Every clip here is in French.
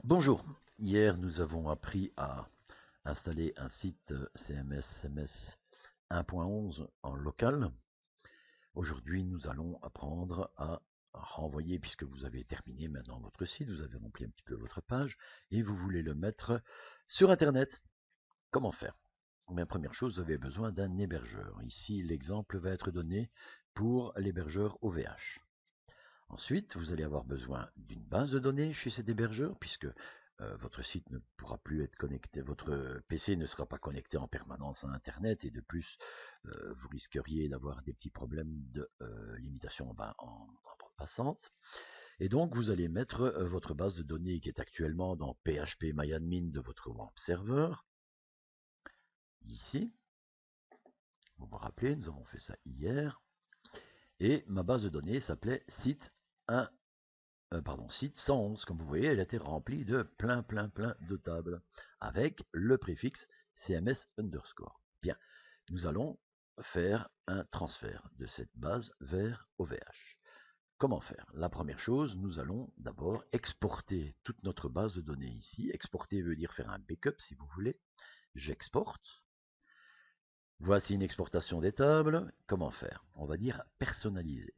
Bonjour, hier nous avons appris à installer un site CMS SMS 1.11 en local. Aujourd'hui nous allons apprendre à renvoyer, puisque vous avez terminé maintenant votre site, vous avez rempli un petit peu votre page et vous voulez le mettre sur Internet. Comment faire? Bien, première chose, vous avez besoin d'un hébergeur. Ici l'exemple va être donné pour l'hébergeur OVH. Ensuite, vous allez avoir besoin d'une base de données chez cet hébergeur, puisque votre site ne pourra plus être connecté, votre PC ne sera pas connecté en permanence à Internet, et de plus, vous risqueriez d'avoir des petits problèmes de limitation en bande passante. Et donc, vous allez mettre votre base de données qui est actuellement dans phpMyAdmin de votre web server, ici. Vous vous rappelez, nous avons fait ça hier. Et ma base de données s'appelait site 1. Site 111, comme vous voyez, elle a été remplie de plein de tables, avec le préfixe CMS underscore. Bien, nous allons faire un transfert de cette base vers OVH. Comment faire? La première chose, nous allons d'abord exporter toute notre base de données ici. Exporter veut dire faire un backup si vous voulez. J'exporte. Voici une exportation des tables. Comment faire? On va dire personnaliser.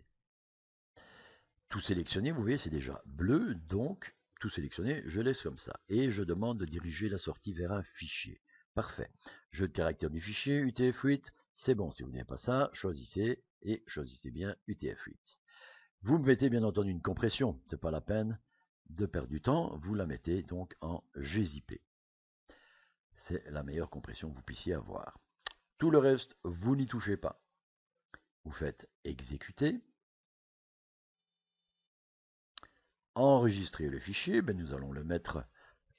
Tout sélectionné, vous voyez, c'est déjà bleu, donc tout sélectionné, je laisse comme ça. Et je demande de diriger la sortie vers un fichier. Parfait. Jeu de caractère du fichier, UTF-8, c'est bon. Si vous n'avez pas ça, choisissez, et choisissez bien UTF-8. Vous mettez bien entendu une compression, c'est pas la peine de perdre du temps, vous la mettez donc en gzip. C'est la meilleure compression que vous puissiez avoir. Tout le reste, vous n'y touchez pas. Vous faites exécuter. Enregistrer le fichier, nous allons le mettre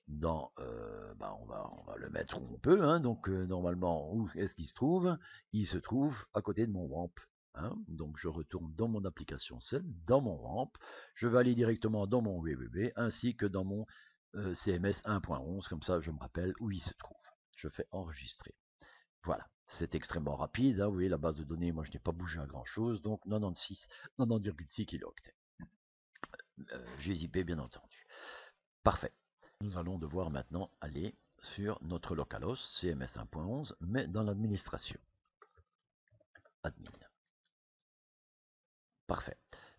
dans, on va le mettre où on peut, hein, donc normalement, où est-ce qu'il se trouve? Il se trouve à côté de mon WAMP. Hein, donc je retourne dans mon application cell, dans mon WAMP, je vais aller directement dans mon www, ainsi que dans mon CMS 1.11, comme ça je me rappelle où il se trouve. Je fais enregistrer. Voilà, c'est extrêmement rapide, hein, vous voyez la base de données, moi je n'ai pas bougé à grand chose, donc 90,6 kilooctets. GZIP bien entendu. Parfait. Nous allons devoir maintenant aller sur notre localhost CMS 1.11, mais dans l'administration. Admin. Parfait.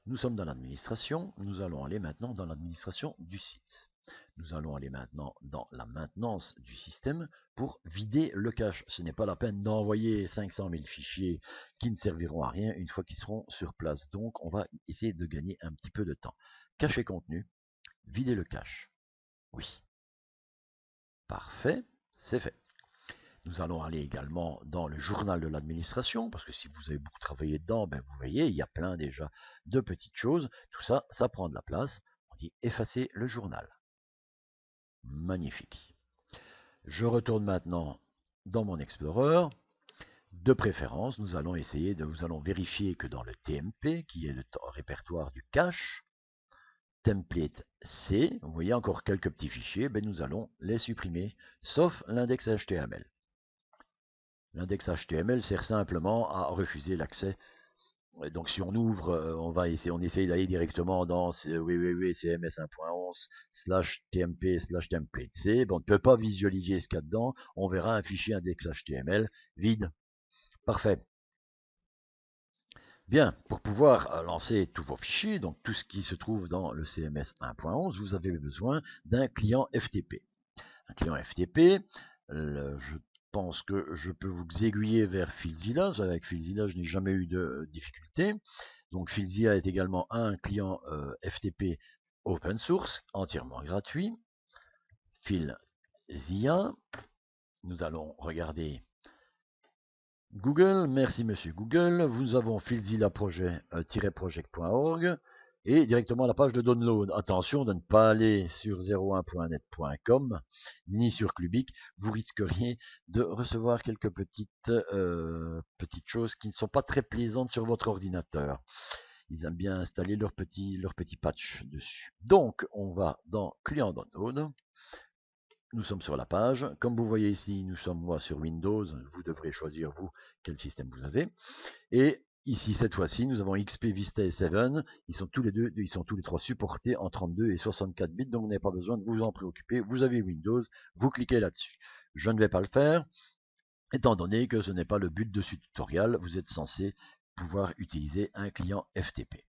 Nous sommes dans l'administration, nous allons aller maintenant dans l'administration du site. Nous allons aller maintenant dans la maintenance du système pour vider le cache. Ce n'est pas la peine d'envoyer 500 000 fichiers qui ne serviront à rien une fois qu'ils seront sur place. Donc on va essayer de gagner un petit peu de temps. Cacher contenu, vider le cache. Oui. Parfait, c'est fait. Nous allons aller également dans le journal de l'administration, parce que si vous avez beaucoup travaillé dedans, vous voyez, il y a plein déjà de petites choses. Tout ça, ça prend de la place. On dit effacer le journal. Magnifique. Je retourne maintenant dans mon Explorer. De préférence, nous allons vérifier que dans le TMP, qui est le répertoire du cache, template C, vous voyez encore quelques petits fichiers, nous allons les supprimer, sauf l'index HTML. L'index HTML sert simplement à refuser l'accès. Donc si on ouvre, on essaye d'aller directement dans www.cms 1.11/tmp/template-c. On ne peut pas visualiser ce qu'il y a dedans. On verra un fichier index HTML vide. Parfait. Bien, pour pouvoir lancer tous vos fichiers, donc tout ce qui se trouve dans le CMS 1.11, vous avez besoin d'un client FTP. Un client FTP, je pense que je peux vous aiguiller vers FileZilla. Avec FileZilla, je n'ai jamais eu de difficulté. Donc FileZilla est également un client FTP open source, entièrement gratuit. FileZilla, nous allons regarder Google, merci monsieur Google. Nous avons filezilla-project.org et directement la page de download. Attention de ne pas aller sur 01.net.com ni sur Clubic. Vous risqueriez de recevoir quelques petites choses qui ne sont pas très plaisantes sur votre ordinateur. Ils aiment bien installer leur petit patch dessus. Donc, on va dans Client Download. Nous sommes sur la page. Comme vous voyez ici, nous sommes moi sur Windows. Vous devrez choisir vous quel système vous avez. Et ici, cette fois-ci, nous avons XP, Vista et 7. Ils sont tous les trois supportés en 32 et 64 bits, donc vous n'avez pas besoin de vous en préoccuper. Vous avez Windows, vous cliquez là-dessus. Je ne vais pas le faire, étant donné que ce n'est pas le but de ce tutoriel. Vous êtes censé pouvoir utiliser un client FTP.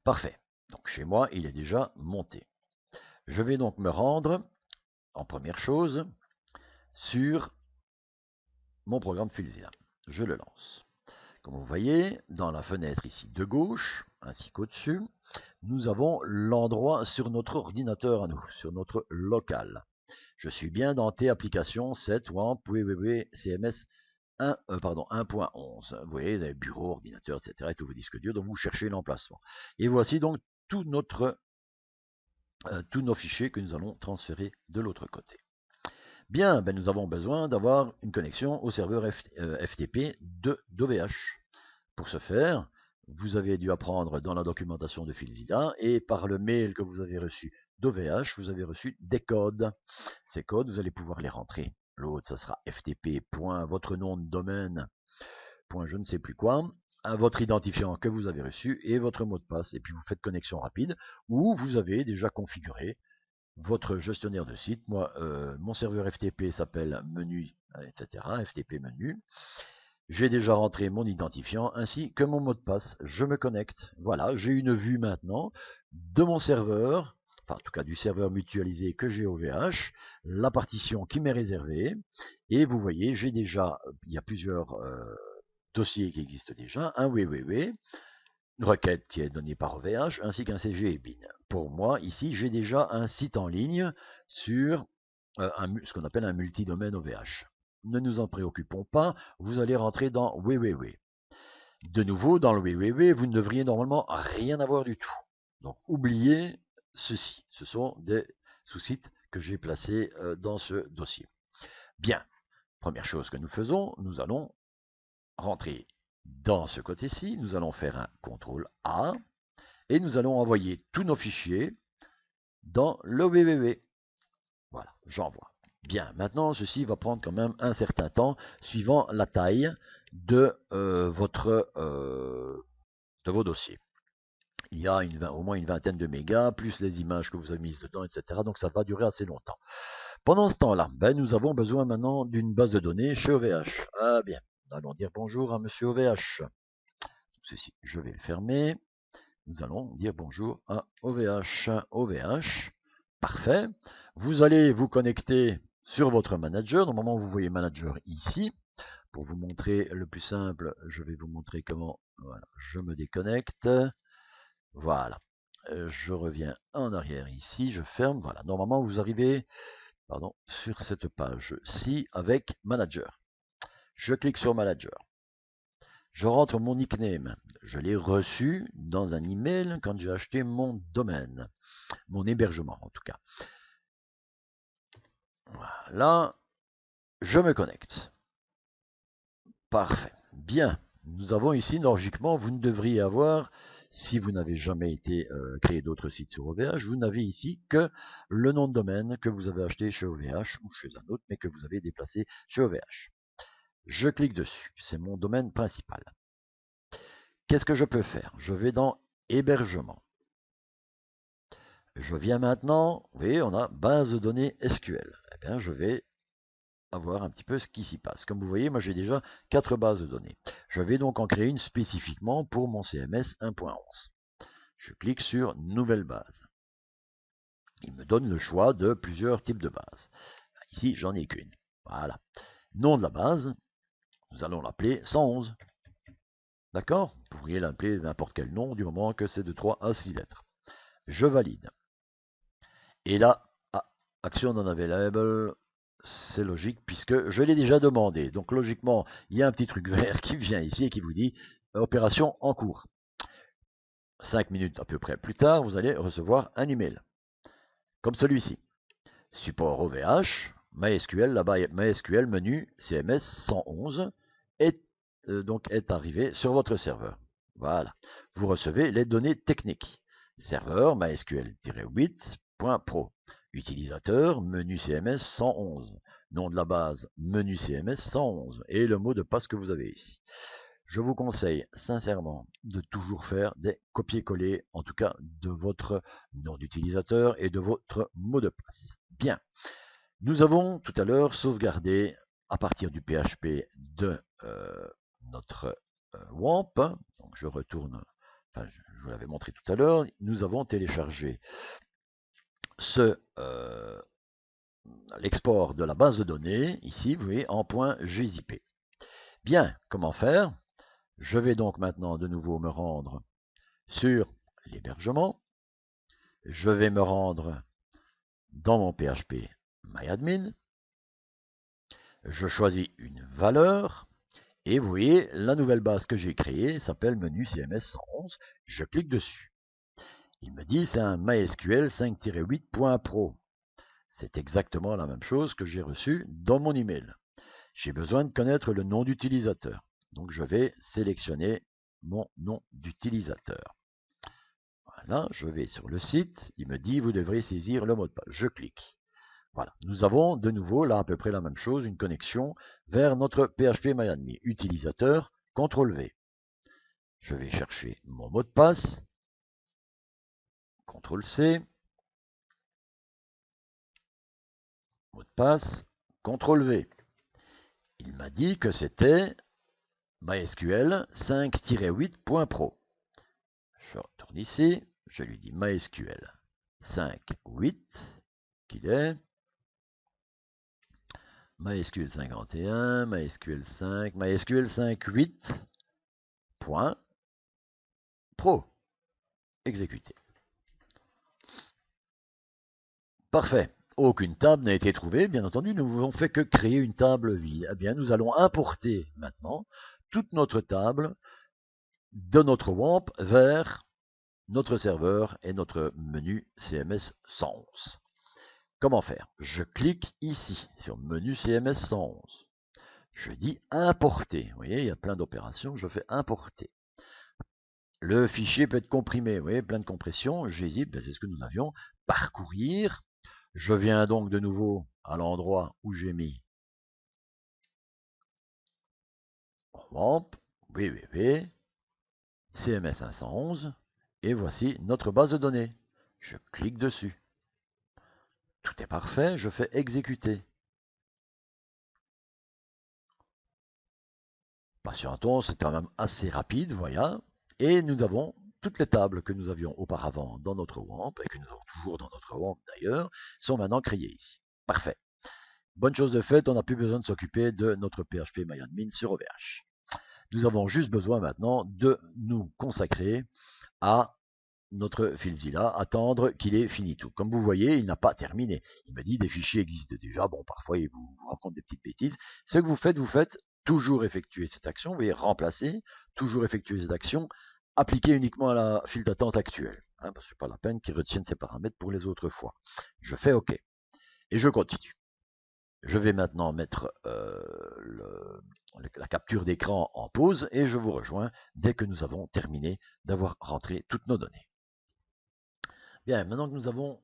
Parfait. Donc chez moi, il est déjà monté. Je vais donc me rendre, en première chose, sur mon programme FileZilla. Je le lance. Comme vous voyez, dans la fenêtre ici de gauche, ainsi qu'au-dessus, nous avons l'endroit sur notre ordinateur à nous, sur notre local. Je suis bien dans T applications 7 WAMP www.cms 1.11. Vous voyez, vous avez bureau, ordinateur, etc. et tous vos disques durs, donc vous cherchez l'emplacement. Et voici donc tous nos fichiers que nous allons transférer de l'autre côté. Bien, nous avons besoin d'avoir une connexion au serveur FTP d'OVH. Pour ce faire, vous avez dû apprendre dans la documentation de FileZilla et par le mail que vous avez reçu d'OVH, vous avez reçu des codes. Ces codes, vous allez pouvoir les rentrer. L'autre, ça sera ftp. Votre nom de domaine, je ne sais plus quoi, votre identifiant que vous avez reçu et votre mot de passe. Et puis vous faites connexion rapide où vous avez déjà configuré votre gestionnaire de site. Moi, mon serveur FTP s'appelle menu, etc. FTP menu. J'ai déjà rentré mon identifiant ainsi que mon mot de passe. Je me connecte. Voilà, j'ai une vue maintenant de mon serveur, enfin en tout cas du serveur mutualisé que j'ai au VH, la partition qui m'est réservée. Et vous voyez, j'ai déjà, il y a plusieurs dossiers qui existent déjà, un www, une requête qui est donnée par OVH, ainsi qu'un CG et bin. Pour moi, ici, j'ai déjà un site en ligne sur ce qu'on appelle un multidomaine OVH. Ne nous en préoccupons pas, vous allez rentrer dans www. De nouveau, dans le www, vous ne devriez normalement rien avoir du tout. Donc, oubliez ceci. Ce sont des sous-sites que j'ai placés dans ce dossier. Bien, première chose que nous faisons, nous allons rentrer dans ce côté-ci, nous allons faire un CTRL A et nous allons envoyer tous nos fichiers dans le www. Voilà, j'envoie. Bien, maintenant ceci va prendre quand même un certain temps suivant la taille de, de vos dossiers. Il y a au moins une vingtaine de mégas, plus les images que vous avez mises dedans, etc. Donc ça va durer assez longtemps. Pendant ce temps-là, nous avons besoin maintenant d'une base de données chez OVH. Ah bien, nous allons dire bonjour à monsieur OVH. Ceci, je vais le fermer. Nous allons dire bonjour à OVH. OVH, parfait. Vous allez vous connecter sur votre manager. Normalement, vous voyez manager ici. Pour vous montrer le plus simple, je vais vous montrer comment. Voilà, je me déconnecte. Voilà. Je reviens en arrière ici. Je ferme. Voilà. Normalement, vous arrivez sur cette page-ci avec manager. Je clique sur manager. Je rentre mon nickname. Je l'ai reçu dans un email quand j'ai acheté mon domaine. Mon hébergement, en tout cas. Voilà. Je me connecte. Parfait. Bien. Nous avons ici, logiquement, vous ne devriez avoir, si vous n'avez jamais été créé d'autres sites sur OVH, vous n'avez ici que le nom de domaine que vous avez acheté chez OVH ou chez un autre, mais que vous avez déplacé chez OVH. Je clique dessus. C'est mon domaine principal. Qu'est-ce que je peux faire? Je vais dans hébergement. Je viens maintenant, vous voyez, on a base de données SQL. Eh bien, je vais avoir un petit peu ce qui s'y passe. Comme vous voyez, moi j'ai déjà 4 bases de données. Je vais donc en créer une spécifiquement pour mon CMS 1.11. Je clique sur Nouvelle base. Il me donne le choix de plusieurs types de bases. Ici, j'en ai qu'une. Voilà. Nom de la base, nous allons l'appeler 111. D'accord? Vous pourriez l'appeler n'importe quel nom du moment que c'est de 3 à 6 lettres. Je valide. Et là, Action non-available, c'est logique puisque je l'ai déjà demandé. Donc logiquement, il y a un petit truc vert qui vient ici et qui vous dit opération en cours. 5 minutes à peu près plus tard, vous allez recevoir un email. Comme celui-ci. Support OVH, MySQL, là-bas MySQL menu CMS 111 est arrivé sur votre serveur. Voilà. Vous recevez les données techniques. Serveur MySQL-8.pro. Utilisateur, menu CMS 111. Nom de la base, menu CMS 111. Et le mot de passe que vous avez ici. je vous conseille sincèrement de toujours faire des copier-coller, en tout cas de votre nom d'utilisateur et de votre mot de passe. Bien, nous avons tout à l'heure sauvegardé à partir du PHP de notre WAMP. Donc je retourne, enfin, je vous l'avais montré tout à l'heure, nous avons téléchargé l'export de la base de données, ici, vous voyez, en .gzip. Bien, comment faire? Je vais donc maintenant de nouveau me rendre sur l'hébergement. Je vais me rendre dans mon PHP MyAdmin. Je choisis une valeur. Et vous voyez, la nouvelle base que j'ai créée s'appelle menu CMS 111. Je clique dessus. Il me dit c'est un MySQL 5-8.pro. C'est exactement la même chose que j'ai reçu dans mon email. J'ai besoin de connaître le nom d'utilisateur. Donc je vais sélectionner mon nom d'utilisateur. Voilà, je vais sur le site. Il me dit vous devrez saisir le mot de passe. Je clique. Voilà, nous avons de nouveau là à peu près la même chose, une connexion vers notre PHP MyAdmin. Utilisateur, CTRL-V. Je vais chercher mon mot de passe, CTRL-C, mot de passe, CTRL-V. Il m'a dit que c'était MySQL 5-8.pro. Je retourne ici, je lui dis MySQL 5.8, qu'il est MySQL 51, MySQL 5, MySQL 5.8.pro. Exécuter. Parfait. Aucune table n'a été trouvée, bien entendu, nous n'avons fait que créer une table vide. Eh bien, nous allons importer maintenant toute notre table de notre WAMP vers notre serveur et notre menu CMS 111. Comment faire? Je clique ici sur menu CMS 111. Je dis importer. Vous voyez, il y a plein d'opérations. Je fais importer. Le fichier peut être comprimé. Vous voyez, plein de compressions. J'hésite, ben c'est ce que nous avions. Parcourir. Je viens donc de nouveau à l'endroit où j'ai mis WAMP, www, CMS 511, et voici notre base de données. Je clique dessus. Tout est parfait, je fais exécuter. Patientons, c'est quand même assez rapide, voilà. Et nous avons toutes les tables que nous avions auparavant dans notre WAMP, et que nous avons toujours dans notre WAMP d'ailleurs, sont maintenant créées ici. Parfait. Bonne chose de faite, on n'a plus besoin de s'occuper de notre PHP MyAdmin sur OVH. Nous avons juste besoin maintenant de nous consacrer à notre FileZilla, attendre qu'il ait fini tout. Comme vous voyez, il n'a pas terminé. Il me dit des fichiers existent déjà. Bon, parfois, il vous raconte des petites bêtises. Ce que vous faites toujours effectuer cette action. Vous voyez, remplacer, toujours effectuer cette action, appliquer uniquement à la file d'attente actuelle. Hein, parce que ce n'est pas la peine qu'il retienne ces paramètres pour les autres fois. Je fais OK. Et je continue. Je vais maintenant mettre la capture d'écran en pause et je vous rejoins dès que nous avons terminé d'avoir rentré toutes nos données. Bien, maintenant que nous avons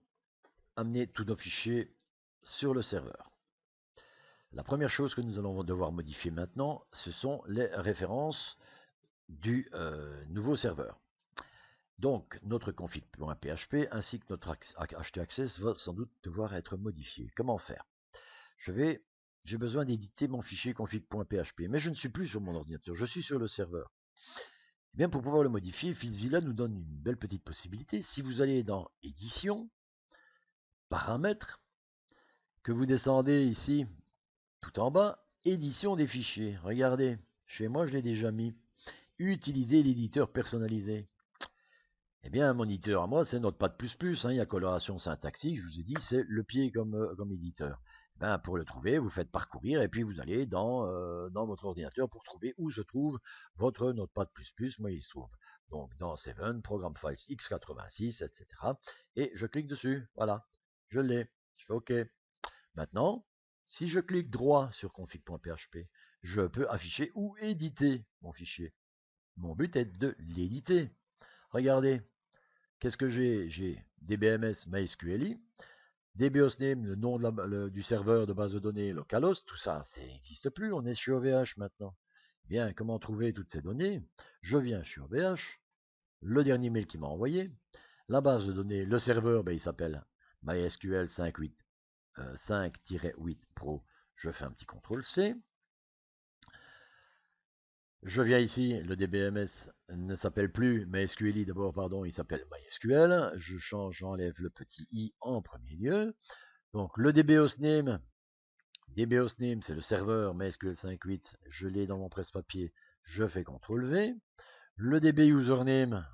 amené tous nos fichiers sur le serveur, la première chose que nous allons devoir modifier maintenant, ce sont les références du nouveau serveur. Donc, notre config.php ainsi que notre htaccess va sans doute devoir être modifié. Comment faire? J'ai besoin d'éditer mon fichier config.php, mais je ne suis plus sur mon ordinateur, je suis sur le serveur. Et bien, pour pouvoir le modifier, FileZilla nous donne une belle petite possibilité. Si vous allez dans Édition, Paramètres, que vous descendez ici, tout en bas, Édition des fichiers. Regardez, chez moi je l'ai déjà mis. Utiliser l'éditeur personnalisé. Eh bien, mon éditeur à moi, c'est Notepad++. Il y a coloration syntaxique, je vous ai dit, c'est le pied comme éditeur. Ben, pour le trouver, vous faites parcourir et puis vous allez dans votre ordinateur pour trouver où se trouve votre Notepad++. Moi, il se trouve donc dans 7, Program Files x86, etc. Et je clique dessus. Voilà, je l'ai. Je fais OK. Maintenant, si je clique droit sur config.php, je peux afficher ou éditer mon fichier. Mon but est de l'éditer. Regardez, qu'est-ce que j'ai? J'ai DBMS MySQLi, DBHostname, le nom du serveur de base de données localhost, tout ça, ça n'existe plus, on est chez OVH maintenant. Bien, comment trouver toutes ces données? Je viens sur OVH, le dernier mail qu'il m'a envoyé, la base de données, le serveur, ben, il s'appelle MySQL 5-8 Pro. Je fais un petit CTRL-C. Je viens ici, le DBMS ne s'appelle plus MySQLi d'abord, pardon, il s'appelle MySQL. Je change, j'enlève le petit i en premier lieu. Donc le DBHostname, c'est le serveur MySQL 5.8, je l'ai dans mon presse-papier, je fais CTRL-V. Le DBUsername,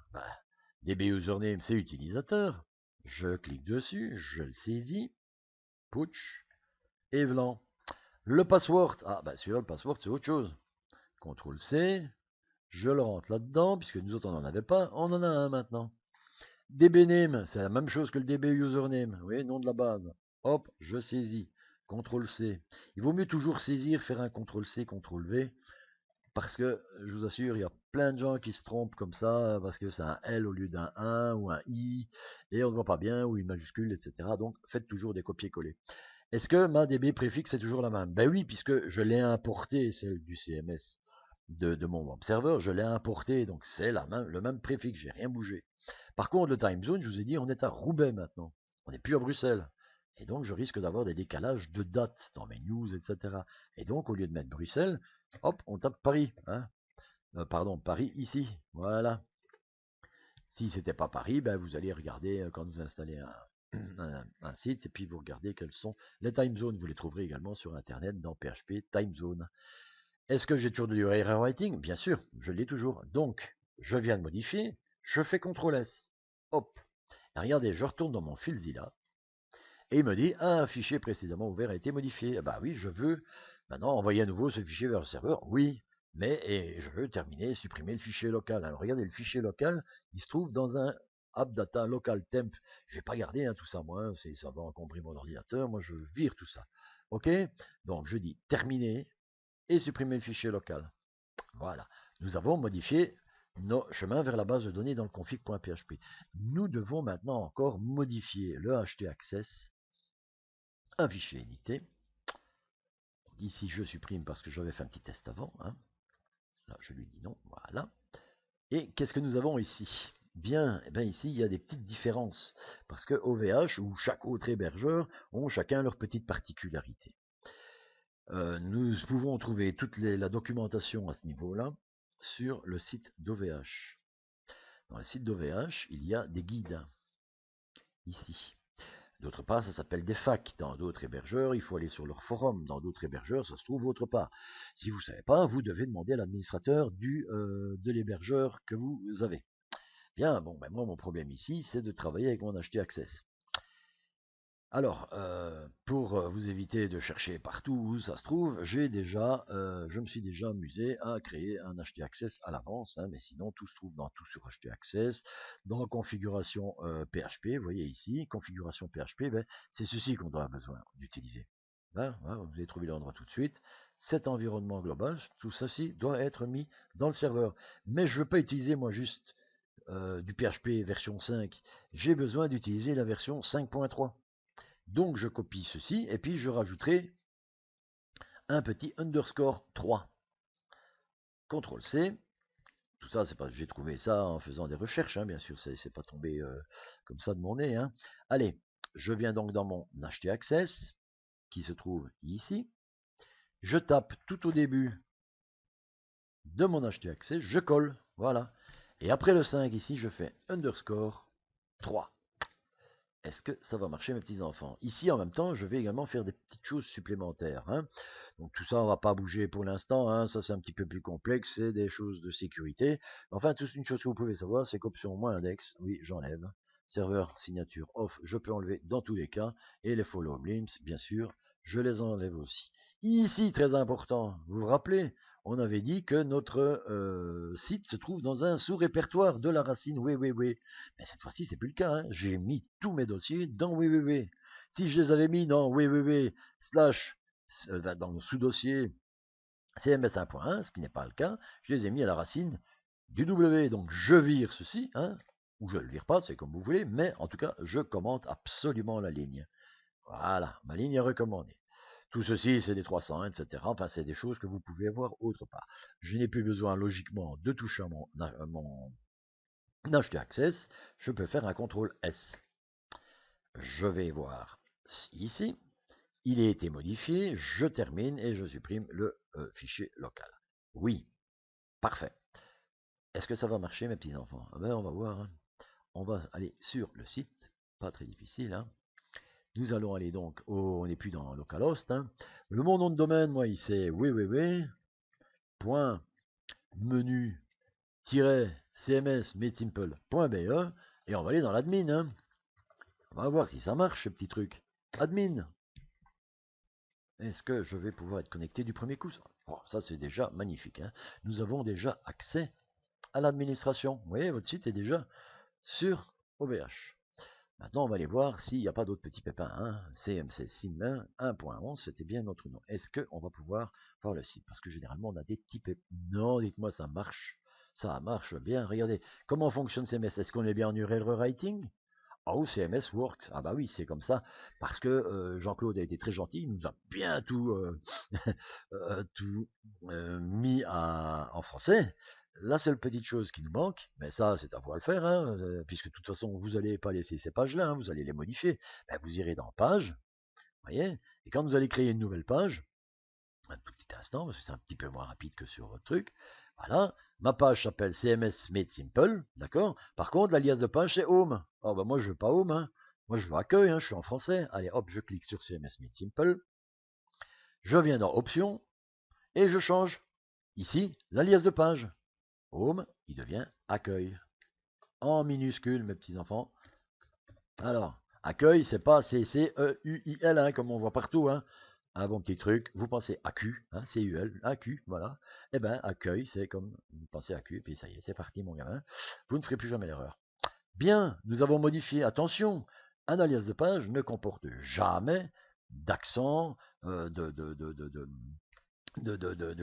DBUsername c'est utilisateur. Je clique dessus, je le saisis, putsch, et blanc. Le password, celui-là, le password c'est autre chose. CTRL-C, je le rentre là-dedans, puisque nous autres on n'en avait pas, on en a un maintenant. DBName, c'est la même chose que le DBUsername, oui, nom de la base. Hop, je saisis, CTRL-C. Il vaut mieux toujours saisir, faire un CTRL-C, CTRL-V, parce que, je vous assure, il y a plein de gens qui se trompent comme ça, parce que c'est un L au lieu d'un 1 ou un I, et on ne voit pas bien, ou une majuscule, etc. Donc, faites toujours des copier-coller. Est-ce que ma DB préfixe est toujours la même? Ben oui, puisque je l'ai importé, celle du CMS de mon web serveur, je l'ai importé, donc c'est le même préfixe, j'ai rien bougé. Par contre, le time zone, je vous ai dit, on est à Roubaix maintenant, on n'est plus à Bruxelles. Et donc, je risque d'avoir des décalages de date dans mes news, etc. Et donc, au lieu de mettre Bruxelles, hop, on tape Paris. Hein. Pardon, Paris ici. Voilà. Si c'était pas Paris, ben, vous allez regarder quand vous installez un site et puis vous regardez quels sont les time zones. Vous les trouverez également sur Internet dans PHP Time Zone. Est-ce que j'ai toujours du error writing? Bien sûr, je l'ai toujours. Donc, je viens de modifier, je fais CTRL-S. Hop. Et regardez, je retourne dans mon FileZilla et il me dit un fichier précédemment ouvert a été modifié. Bah oui, je veux maintenant envoyer à nouveau ce fichier vers le serveur. Oui, mais je veux terminer, supprimer le fichier local. Alors regardez, le fichier local, il se trouve dans un AppData local temp. Je vais pas garder tout ça, moi, ça va encombrer mon ordinateur. Moi, je vire tout ça. Ok? Donc je dis terminer et supprimer le fichier local. Voilà. Nous avons modifié nos chemins vers la base de données dans le config.php. Nous devons maintenant encore modifier le htaccess, un fichier édité. Ici, je supprime parce que j'avais fait un petit test avant. Hein. Là, je lui dis non. Voilà. Et qu'est-ce que nous avons ici? Bien, ici, il y a des petites différences. Parce que OVH ou chaque autre hébergeur ont chacun leurs petites particularités. Nous pouvons trouver toute la documentation à ce niveau-là sur le site d'OVH. Dans le site d'OVH, il y a des guides, ici. D'autre part, ça s'appelle des facs. Dans d'autres hébergeurs, il faut aller sur leur forum. Dans d'autres hébergeurs, ça se trouve autre part. Si vous ne savez pas, vous devez demander à l'administrateur de l'hébergeur que vous avez. Bien, bon, moi, mon problème ici, c'est de travailler avec mon htaccess. Alors, pour vous éviter de chercher partout où ça se trouve, je me suis déjà amusé à créer un htaccess à l'avance, mais sinon tout se trouve dans tout sur htaccess, dans configuration PHP, vous voyez ici, configuration PHP, c'est ceci qu'on doit avoir besoin d'utiliser. Vous avez trouvé l'endroit tout de suite. Cet environnement global, tout ceci doit être mis dans le serveur. Mais je ne veux pas utiliser moi juste du PHP version 5, j'ai besoin d'utiliser la version 5.3. Donc je copie ceci et puis je rajouterai un petit underscore 3. CTRL-C. Tout ça, c'est pas, j'ai trouvé ça en faisant des recherches, bien sûr, c'est pas tombé comme ça de mon nez. Allez, je viens donc dans mon htaccess, qui se trouve ici. Je tape tout au début de mon htaccess, je colle, voilà. Et après le 5 ici, je fais underscore 3. Est-ce que ça va marcher, mes petits-enfants? Ici, en même temps, je vais également faire des petites choses supplémentaires. Donc tout ça, on ne va pas bouger pour l'instant. Ça, c'est un petit peu plus complexe. C'est des choses de sécurité. Enfin, toute une chose que vous pouvez savoir, c'est qu'option moins index, oui, j'enlève. Serveur, signature, off, je peux enlever dans tous les cas. Et les follow limbs, bien sûr, je les enlève aussi. Ici, très important, vous vous rappelez, on avait dit que notre site se trouve dans un sous-répertoire de la racine www. Mais cette fois-ci, c'est plus le cas. J'ai mis tous mes dossiers dans www. Si je les avais mis dans www slash dans le sous-dossier cms1.1, ce qui n'est pas le cas, je les ai mis à la racine du W. Donc je vire ceci, ou je ne le vire pas, c'est comme vous voulez, mais en tout cas, je commente absolument la ligne. Voilà, ma ligne est recommandée. Tout ceci, c'est des 300, etc. Enfin, c'est des choses que vous pouvez voir autre part. Je n'ai plus besoin, logiquement, de toucher à mon acheter Access. Je peux faire un CTRL S. Je vais voir ici. Il a été modifié. Je termine et je supprime le fichier local. Oui, parfait. Est-ce que ça va marcher, mes petits enfants? Ben, on va voir. Hein. On va aller sur le site. Pas très difficile, hein. Nous allons aller donc, on n'est plus dans localhost. Hein. Mon nom de domaine, moi, il c'est www.menu-cmsmadesimple.be et on va aller dans l'admin. Hein. On va voir si ça marche, ce petit truc. Admin. Est-ce que je vais pouvoir être connecté du premier coup? Oh, ça, c'est déjà magnifique. Hein. Nous avons déjà accès à l'administration. Vous voyez, votre site est déjà sur OVH. Maintenant, on va aller voir s'il n'y a pas d'autres petits pépins. Hein. CMC Sim 1.11, c'était bien notre nom. Est-ce qu'on va pouvoir voir le site? Parce que généralement, on a des petits pépins. Non, dites-moi, ça marche. Ça marche bien. Regardez, comment fonctionne CMS? Est-ce qu'on est bien en URL rewriting? Oh, CMS Works. Ah bah oui, c'est comme ça. Parce que Jean-Claude a été très gentil. Il nous a bien tout, tout mis en français. La seule petite chose qui nous manque, mais ça c'est à vous à le faire, hein, puisque de toute façon vous n'allez pas laisser ces pages-là, hein, vous allez les modifier. Ben, vous irez dans Page, voyez, et quand vous allez créer une nouvelle page, un tout petit instant, parce que c'est un petit peu moins rapide que sur votre truc, voilà, ma page s'appelle CMS Made Simple, d'accord. Par contre, l'alias de page c'est Home. Oh ben moi je veux pas Home, hein. Moi je veux Accueil, hein, je suis en français. Allez hop, je clique sur CMS Made Simple, je viens dans Options, et je change ici l'alias de page. Home, il devient accueil. En minuscule, mes petits enfants. Alors, accueil, c'est pas C-C-E-U-I-L, hein, comme on voit partout. Hein. Un bon petit truc. Vous pensez AQ, hein, C-U-L, AQ, voilà. Eh bien, accueil, c'est comme vous pensez AQ, et puis ça y est, c'est parti, mon gamin. Vous ne ferez plus jamais l'erreur. Bien, nous avons modifié, attention, un alias de page ne comporte jamais d'accent, de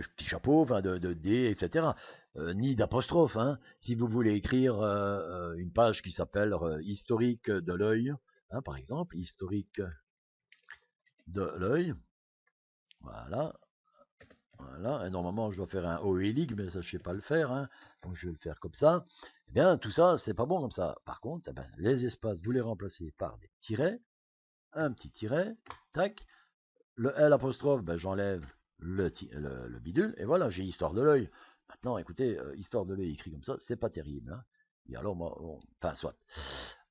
petits chapeaux, enfin de D, etc. Ni d'apostrophe. Hein. Si vous voulez écrire une page qui s'appelle historique de l'œil, hein, par exemple, historique de l'œil, voilà, voilà. Et normalement, je dois faire un OELIG, mais ça, je ne sais pas le faire, hein, donc je vais le faire comme ça. Eh bien, tout ça, c'est pas bon comme ça. Par contre, eh ben, les espaces, vous les remplacez par des tirets, un petit tiret, tac. Le L apostrophe, ben, j'enlève le bidule, et voilà, j'ai histoire de l'œil. Maintenant, écoutez, histoire de l'œil écrit comme ça, c'est pas terrible. Hein. Et alors, moi, enfin, soit.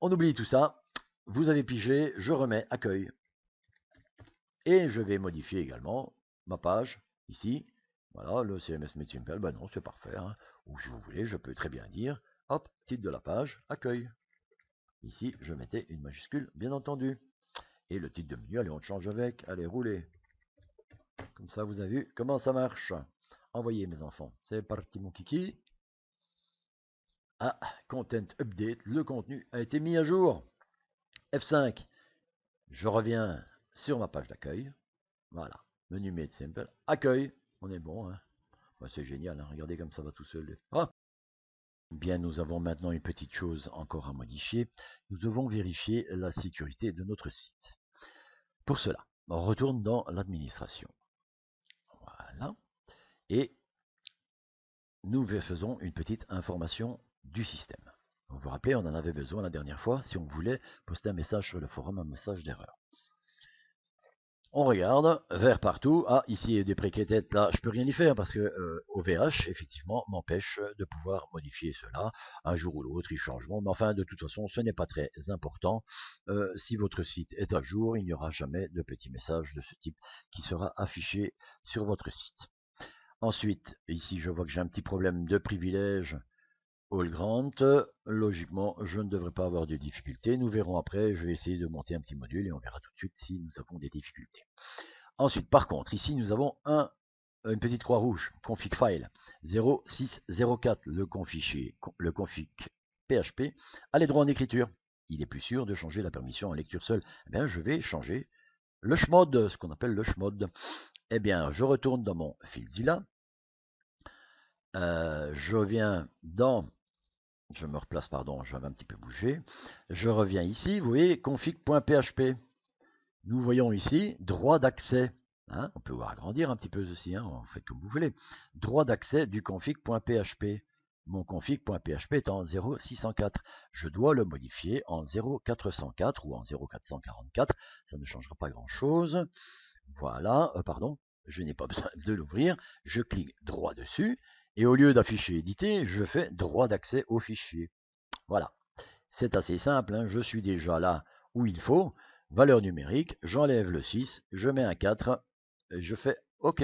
On oublie tout ça. Vous avez pigé, je remets accueil. Et je vais modifier également ma page, ici. Voilà, le CMS Made Simple, ben non, c'est parfait. Hein. Ou si vous voulez, je peux très bien dire, hop, titre de la page, accueil. Ici, je mettais une majuscule, bien entendu. Et le titre de menu, allez, on change avec, allez, roulez. Comme ça, vous avez vu comment ça marche. Envoyez, mes enfants. C'est parti, mon kiki. Ah, Content Update. Le contenu a été mis à jour. F5. Je reviens sur ma page d'accueil. Voilà. Menu Made Simple. Accueil. On est bon. Hein. Bah, c'est génial. Hein. Regardez comme ça va tout seul. Ah. Bien, nous avons maintenant une petite chose encore à modifier. Nous devons vérifier la sécurité de notre site. Pour cela, on retourne dans l'administration. Voilà. Et nous faisons une petite information du système. Vous vous rappelez, on en avait besoin la dernière fois si on voulait poster un message sur le forum, un message d'erreur. On regarde, vert partout. Ah, ici il y a des préquêtes, là je peux rien y faire parce que OVH effectivement m'empêche de pouvoir modifier cela. Un jour ou l'autre ils changeront, mais enfin de toute façon ce n'est pas très important. Si votre site est à jour, il n'y aura jamais de petit message de ce type qui sera affiché sur votre site. Ensuite, ici je vois que j'ai un petit problème de privilège. All Grant, logiquement, je ne devrais pas avoir de difficultés. Nous verrons après, je vais essayer de monter un petit module et on verra tout de suite si nous avons des difficultés. Ensuite, par contre, ici nous avons une petite croix rouge, config file 0604, le config PHP, a les droits en écriture. Il est plus sûr de changer la permission en lecture seule. Eh bien, je vais changer le chmod, ce qu'on appelle le chmod. Eh bien, je retourne dans mon FileZilla. Je viens dans... Je me replace, pardon, j'avais un petit peu bougé. Je reviens ici, vous voyez, config.php. Nous voyons ici, droit d'accès. Hein, on peut agrandir un petit peu ceci, hein, on fait comme vous voulez. Droit d'accès du config.php. Mon config.php est en 0604. Je dois le modifier en 0404 ou en 0444. Ça ne changera pas grand-chose. Voilà, pardon, je n'ai pas besoin de l'ouvrir. Je clique droit dessus. Et au lieu d'afficher éditer, je fais droit d'accès au fichier. Voilà. C'est assez simple, hein, je suis déjà là où il faut. Valeur numérique, j'enlève le 6, je mets un 4, je fais OK.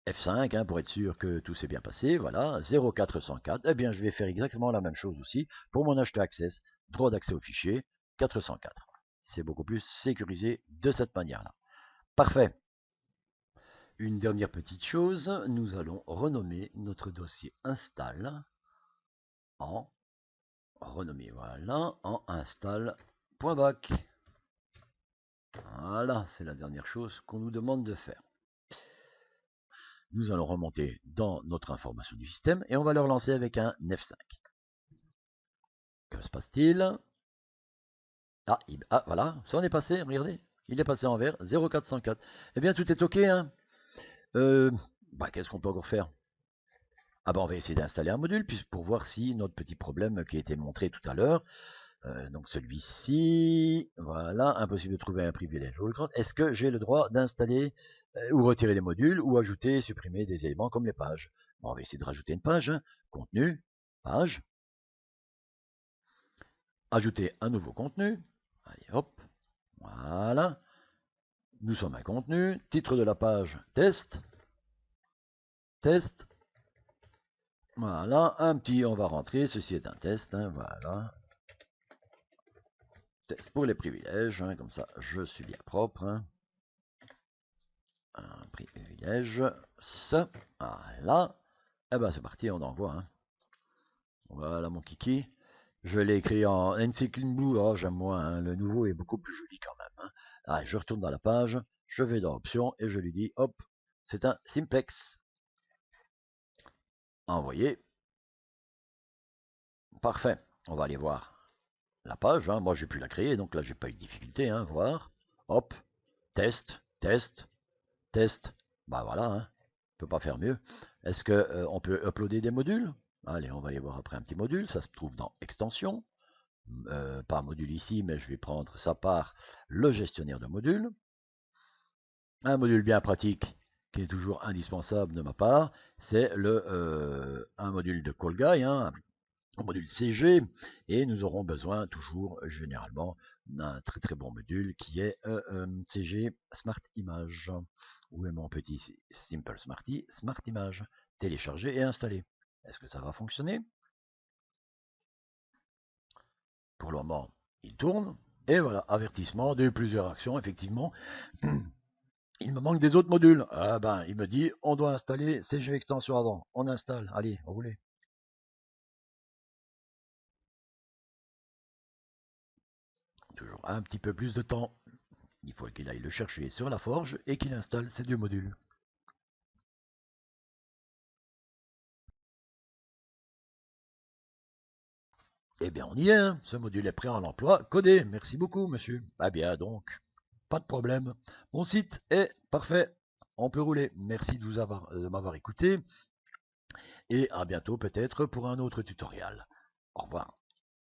F5 hein, pour être sûr que tout s'est bien passé, voilà, 0404, eh bien je vais faire exactement la même chose aussi pour mon HT Access, droit d'accès au fichier, 404. C'est beaucoup plus sécurisé de cette manière-là. Parfait. Une dernière petite chose, nous allons renommer notre dossier install en install.back. Voilà, c'est la dernière chose qu'on nous demande de faire. Nous allons remonter dans notre information du système et on va le relancer avec un F5. Que se passe-t-il? Voilà, ça en est passé, regardez, il est passé en vert, 0404. Eh bien, tout est OK, hein. Qu'est-ce qu'on peut encore faire? On va essayer d'installer un module pour voir si notre petit problème qui a été montré tout à l'heure, donc celui-ci, voilà, impossible de trouver un privilège. Est-ce que j'ai le droit d'installer ou retirer des modules ou ajouter, supprimer des éléments comme les pages? On va essayer de rajouter une page, hein. Contenu, page, ajouter un nouveau contenu, allez hop, voilà, nous sommes un contenu, titre de la page, test, voilà, on va rentrer, ceci est un test, hein, voilà, test pour les privilèges, hein, comme ça je suis bien propre, hein. Un privilège, ça, voilà, et c'est parti, on envoie, hein. Voilà mon kiki, je l'ai écrit en NC Clean Blue, oh, j'aime moins, hein. Le nouveau est beaucoup plus joli quand même, hein. Allez, je retourne dans la page, je vais dans options et je lui dis, hop, c'est un simplex, envoyer, parfait, on va aller voir la page, hein. Moi j'ai pu la créer, donc là j'ai pas eu de difficulté, hein. Voir, hop, test, voilà, hein. On peut pas faire mieux. Est-ce que on peut uploader des modules? Allez, on va aller voir après un petit module, ça se trouve dans extension, pas module ici, mais je vais prendre ça par le gestionnaire de modules. Un module bien pratique qui est toujours indispensable de ma part, c'est un module de Call Guy, hein, un module CG, et nous aurons besoin toujours généralement d'un très très bon module qui est CG Smart Image. Où est mon petit Simple Smarty Smart Image? Télécharger et installer. Est-ce que ça va fonctionner? Pour le moment, il tourne. Et voilà, avertissement de plusieurs actions, effectivement. Il me manque des autres modules. Il me dit, on doit installer CG Extension avant. On installe. Allez, roulez. Toujours un petit peu plus de temps. Il faut qu'il aille le chercher sur la forge et qu'il installe ces deux modules. Eh bien, on y est, hein. Ce module est prêt en emploi, codé. Merci beaucoup, monsieur. Bien, donc, pas de problème. Mon site est parfait. On peut rouler. Merci de m'avoir écouté. Et à bientôt peut-être pour un autre tutoriel. Au revoir.